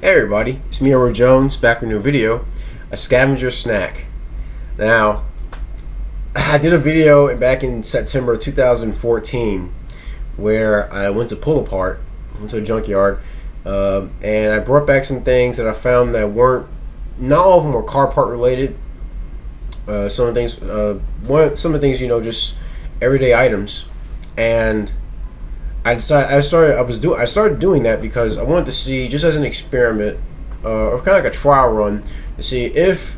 Hey everybody, it's me, Edward Jones, back with a new video, a scavenger snack. Now, I did a video back in September 2014 where I went to pull apart, went to a junkyard, and I brought back some things that I found that weren't, not all of them were car part related. Some of the things, some of the things, just everyday items, and I started doing that because I wanted to see, just as an experiment, or kind of like a trial run, to see if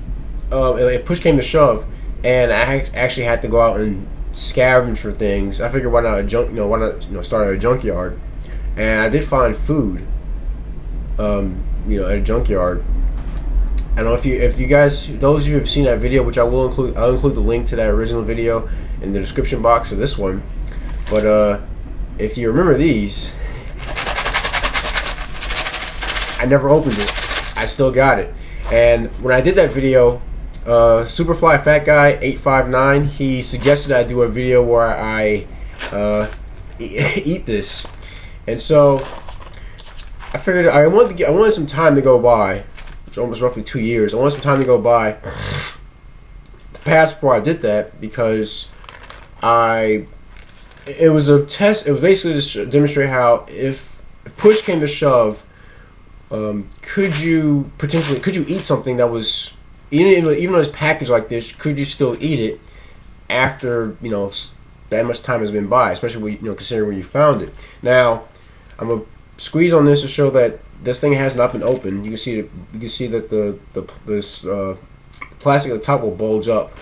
push came to shove, and I actually had to go out and scavenge for things. I figured why not start at a junkyard, and I did find food, at a junkyard. I don't know if you guys, those of you who have seen that video, which I'll include the link to that original video in the description box of this one, but if you remember these, I never opened it. I still got it. And when I did that video, Superfly Fat Guy 859, he suggested I do a video where I eat this. And so I figured I wanted some time to go by, which almost roughly 2 years. I wanted some time to go by to pass before I did that, because it was a test. It was basically to demonstrate how, if push came to shove, could you eat something that was, even though it's packaged like this, could you still eat it after that much time has been by, especially considering where you found it. Now I'm gonna squeeze on this to show that this thing has not been opened. You can see that this plastic at the top will bulge up.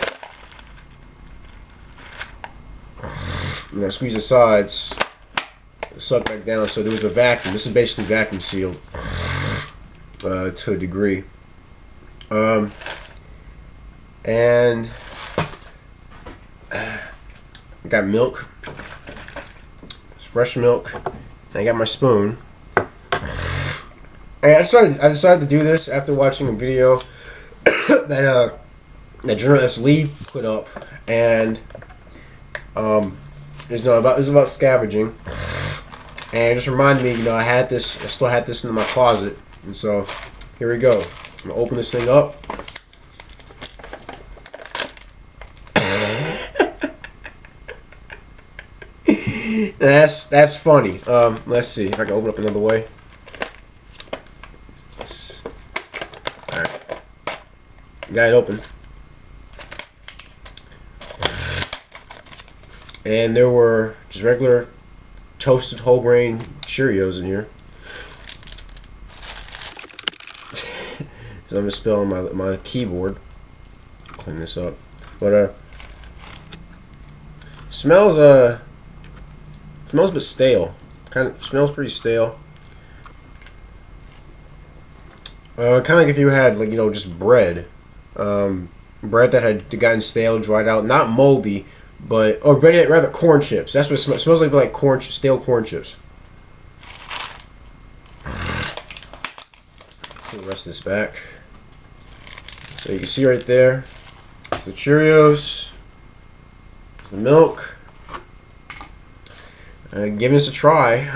I'm gonna squeeze the sides, suck back down, so there was a vacuum. This is basically vacuum sealed to a degree. And I got milk, fresh milk, and I got my spoon. And I decided to do this after watching a video that GeneralSLee put up, and it's about scavenging, and it just reminded me, I still had this in my closet, and so here we go. I'm gonna open this thing up. That's funny. Let's see if I can open up another way. All right, got it open. And there were just regular toasted whole grain Cheerios in here. So I'm gonna spill on my keyboard. Clean this up. But smells a bit stale. Kind of smells pretty stale. Kind of like if you had just bread, bread that had gotten stale, dried out, not moldy. Or rather corn chips. That's what it smells like stale corn chips. Put the rest of this back. So you can see right there, the Cheerios, the milk. Giving this a try.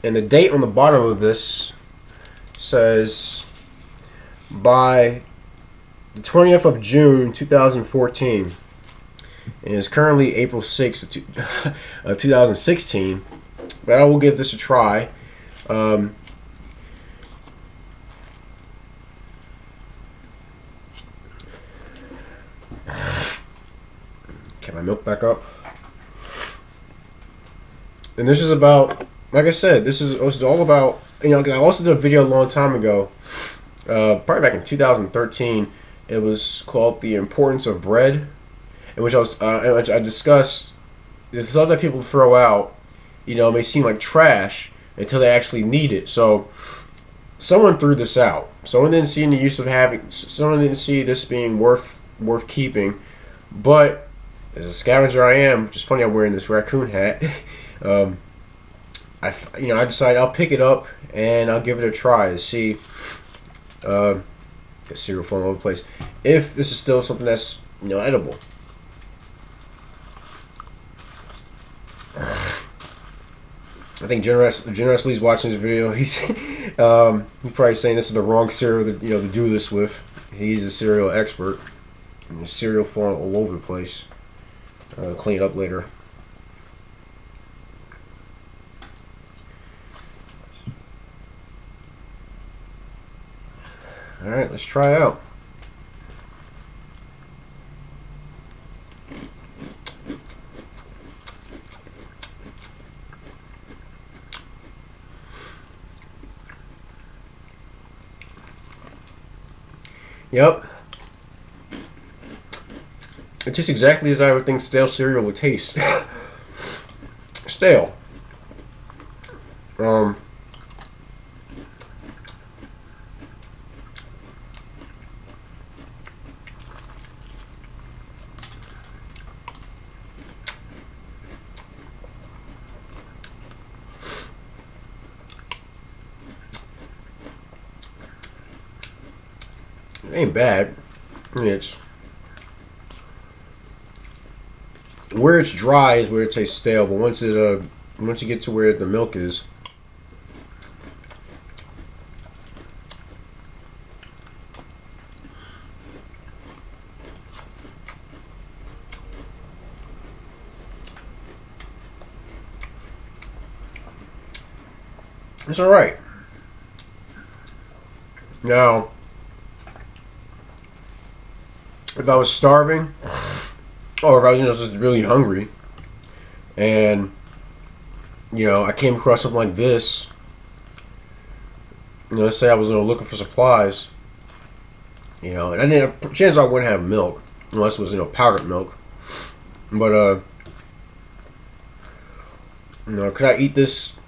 And the date on the bottom of this says by the 20th of June 2014. And it's currently April 6th of 2016, but I will give this a try. Get my milk back up. And this is about, like I said, this is all about, I also did a video a long time ago, probably back in 2013. It was called The Importance of Bread, in which I discussed the stuff that people throw out, may seem like trash until they actually need it. So someone threw this out. Someone didn't see someone didn't see this being worth keeping. But as a scavenger I am, which is funny, I'm wearing this raccoon hat. I decided I'll pick it up and I'll give it a try to see. Got cereal falling all over the place. If this is still something that's edible. I think GeneralSLee's watching this video. He's probably saying this is the wrong cereal to do this with. He's a cereal expert. And the cereal falling all over the place. Clean it up later. All right, let's try it out. Yep. It tastes exactly as I would think stale cereal would taste. Stale. It ain't bad. It's where it's dry is where it tastes stale, but once you get to where the milk is, it's all right. Now, if I was starving, or if I was just really hungry, and I came across something like this, let's say I was looking for supplies, and I didn't. Chances are I wouldn't have milk unless it was powdered milk. But could I eat this?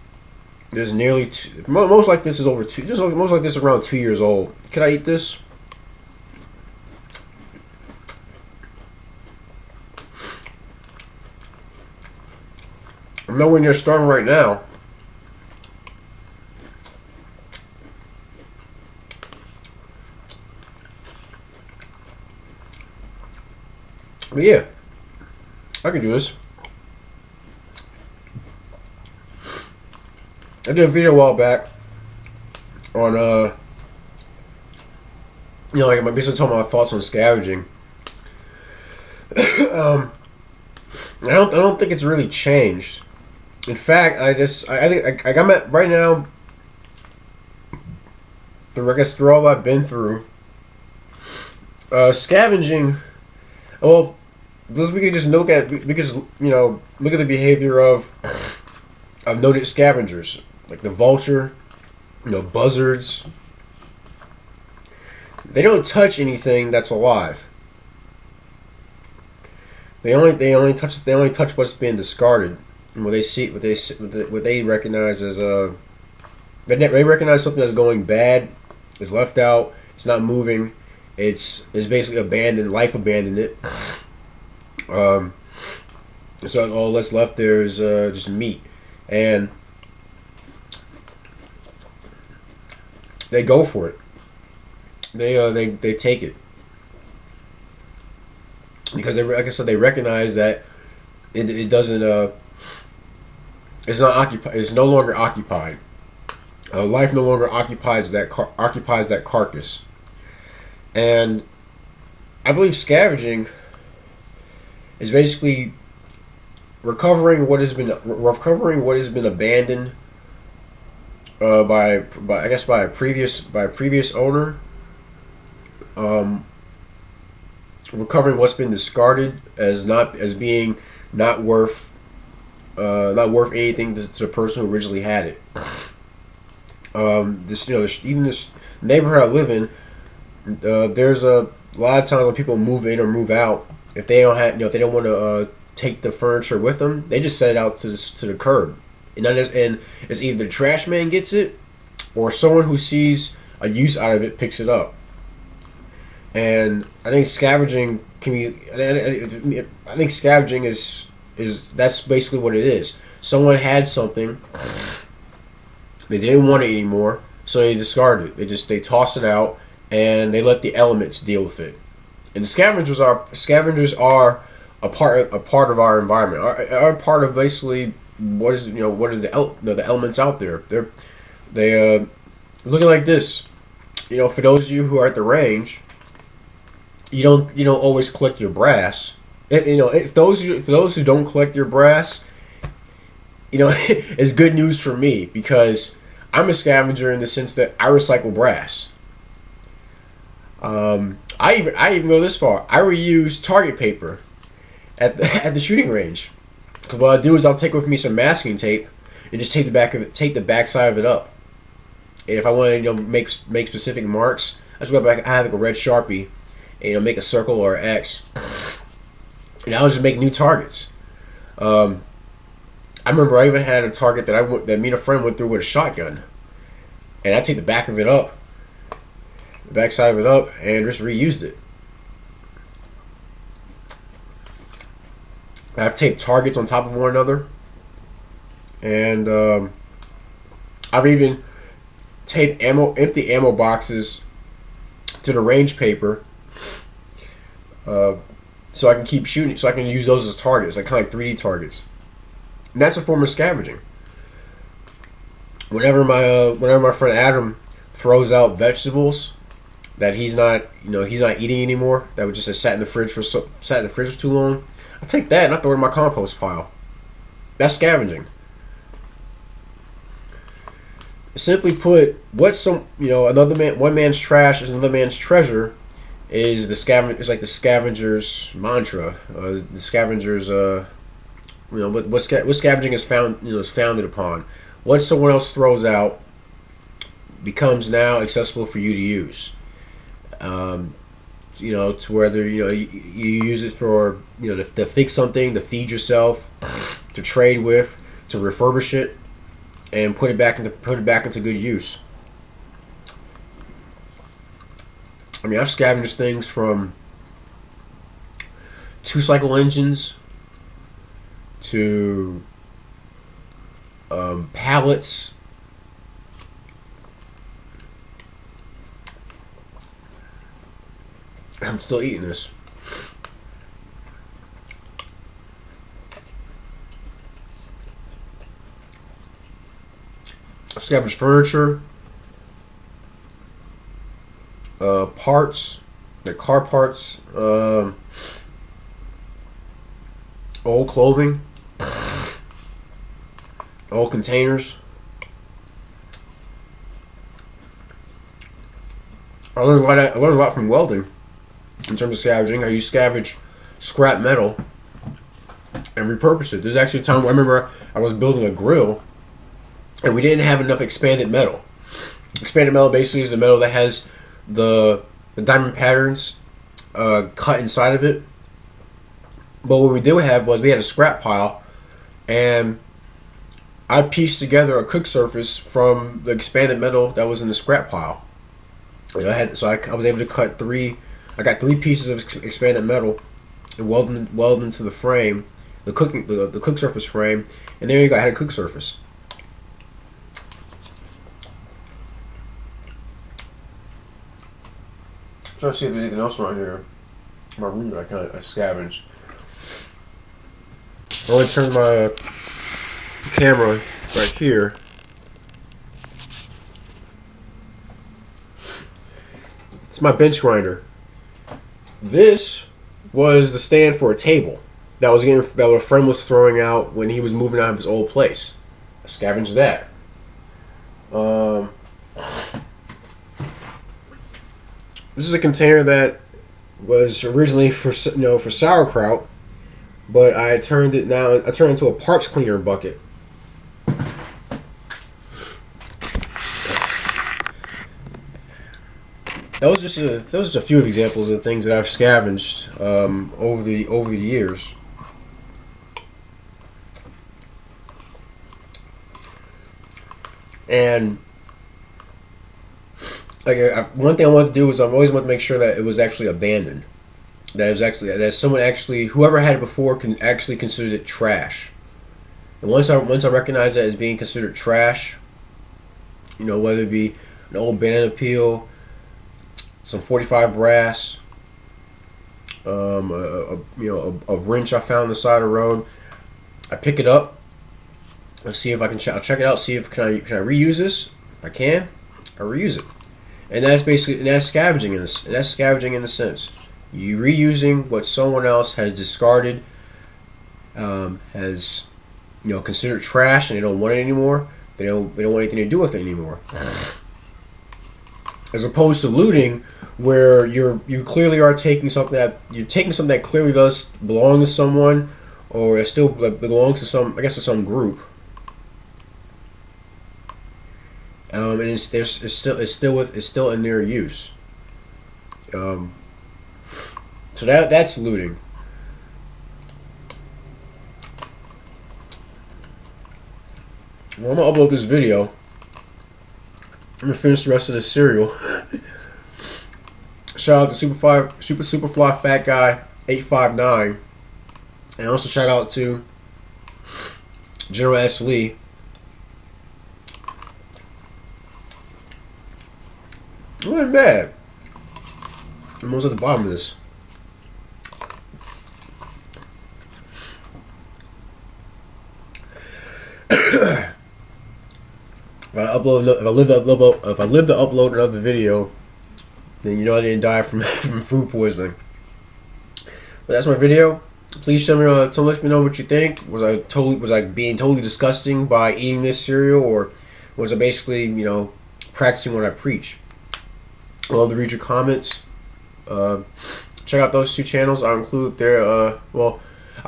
There's nearly most like this is over two. Most like this is around 2 years old. Could I eat this? I'm nowhere near starving right now. But yeah, I can do this. I did a video a while back on like basically talking about my thoughts on scavenging. I don't think it's really changed. In fact, I think I'm at right now. I guess through all I've been through, scavenging. Well, we could just look at look at the behavior of noted scavengers like the vulture, buzzards. They don't touch anything that's alive. They only touch what's being discarded. And what they recognize as they recognize something that's going bad, is left out, it's not moving, it's basically abandoned, life abandoned it. So all that's left there is just meat, and they go for it. They take it because like I said, they recognize that it doesn't it's not occupied. It's no longer occupied. Life no longer occupies that carcass, and I believe scavenging is basically recovering what has been abandoned by a previous owner. Recovering what's been discarded as being not worth anything to the person who originally had it. Even this neighborhood I live in, there's a lot of times when people move in or move out, if they don't have, if they don't want to take the furniture with them, they just set it out to the curb, and it's either the trash man gets it, or someone who sees a use out of it picks it up. And I think scavenging can be. I think scavenging is that's basically what it is. Someone had something, they didn't want it anymore, so they discarded it. They toss it out, and they let the elements deal with it. And scavengers are a part of our environment. Are part of basically what is what are the elements out there. They looking like this. For those of you who are at the range, you don't always collect your brass. For those who don't collect your brass, it's good news for me, because I'm a scavenger in the sense that I recycle brass. I even go this far. I reuse target paper at the shooting range. Because what I'll do is I'll take with me some masking tape and just take the back side of it up. And if I want to make specific marks, I just go back. I have like a red Sharpie, and make a circle or an X, and I'll just make new targets. I remember I even had a target that me and a friend went through with a shotgun, and I take the back of it up, the back side of it up, and just reused it. I've taped targets on top of one another, and I've even taped empty ammo boxes to the range paper, so I can keep shooting, so I can use those as targets, like kind of like 3D targets. And that's a form of scavenging. Whenever my friend Adam throws out vegetables that he's not eating anymore, that would just have sat in the fridge for too long, I take that and I throw it in my compost pile. That's scavenging. Simply put, one man's trash is another man's treasure is it's like the scavenger's mantra. The scavenger's what scavenging is founded upon. What someone else throws out becomes now accessible for you to use. To whether you use it for to fix something, to feed yourself, to trade with, to refurbish it, and put it back into good use. I mean, I've scavenged things from 2-cycle engines to pallets. I'm still eating this. I've scavenged furniture, parts, like car parts, old clothing, old containers. I learned a lot from welding in terms of scavenging. You scavenge scrap metal and repurpose it. There's actually a time where I remember I was building a grill and we didn't have enough expanded metal. Expanded metal basically is the metal that has the diamond patterns cut inside of it. But what we did have was we had a scrap pile, and I pieced together a cook surface from the expanded metal that was in the scrap pile. I was able to cut three. I got 3 pieces of expanded metal and weld into the frame, the cook surface frame, and there you go. I had a cook surface. I'm trying to see if there's anything else around here in my room that I scavenged. I'm going to turn my camera right here. It's my bench grinder. This was the stand for a table that a friend was throwing out when he was moving out of his old place. I scavenged that. This is a container that was originally for sauerkraut, but I turned it into a parts cleaner bucket. Those are just a few examples of things that I've scavenged over the years. And one thing I wanted to do is I always want to make sure that it was actually abandoned. Whoever had it before can actually consider it trash. And once I recognize that as being considered trash, whether it be an old banana peel, some 45 brass, a wrench I found on the side of the road, I pick it up Let's see if I can. I'll check it out. See if can I reuse this. If I can, I reuse it. And that's basically that's scavenging in this. That's scavenging in a sense. You reusing what someone else has discarded, has considered trash, and they don't want it anymore. They don't want anything to do with it anymore. As opposed to looting, where you clearly are taking something that clearly does belong to someone, or it still belongs to some group. And it's still in their use. So that's looting. Well, I'm gonna upload this video. I'm gonna finish the rest of the cereal. Shout out to Superfly Fat Guy 859, and also shout out to GeneralSLee. It wasn't bad. I'm almost at the bottom of this. If I live to upload another video, then I didn't die from food poisoning. But that's my video. Please let me know what you think. Was I being totally disgusting by eating this cereal, or was I basically practicing what I preach? I'd love to read your comments. Check out those two channels. I'll include I'll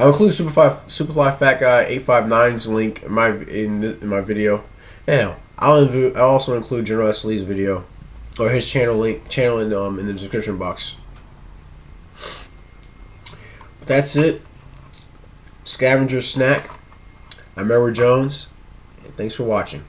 include Superfly Fat Guy 859's link in my video. Now I'll also include GeneralSLee's video or his channel in the description box. But that's it. Scavenger Snack. I'm Edward Jones, and thanks for watching.